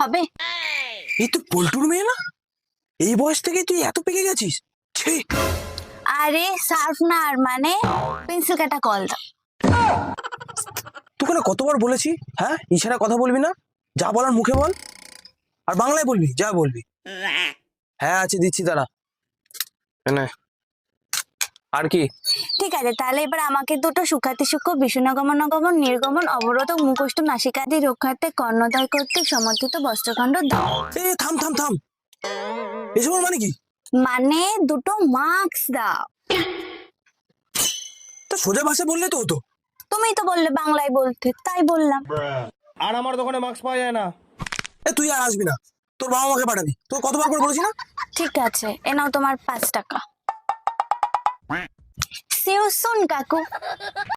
হবে? এই তো পল্টুর মেয়ে না? এই বয়স থেকে তুই এত পেকে গেছিস? ছি! আরে শার্পনার মানে পেন্সিল কাটা কল দাও। তোকে না কতবার বলেছি, হ্যাঁ ইশারা কথা বলবি না, যা বলার মুখে বল, আর বাংলায় বলবি যা বলবি। হ্যাঁ আছে, দিচ্ছি দাঁড়া। এনে। আর কি? ঠিক আছে, তাহলে এবার আমাকে দুটো সুখাতি সূক্ষ্ম বিষ্ণুগমন গমন নির্গমন অবরোধ মুখষ্ট নাসিকাদি রক্ষার্থে কর্ণদয় কর্তৃক সমর্থিত বস্ত্রখণ্ড দাও। এ থাম থাম থাম, এসব মানে কি? মানে দুটো মার্কস দাও। তা সোজা ভাষা বললে তো হতো। তুমিই তো বললে বাংলায় বলতে, তাই বললাম। আর আমার দোকানে মাস্ক পাওয়া যায় না। এ তুই আর আসবি না, তোর বাবা মাকে পাঠাবি, তোর কতবার করে বলেছি না? ঠিক আছে, এ নাও তোমার 5 টাকা। See you soon, কাকু।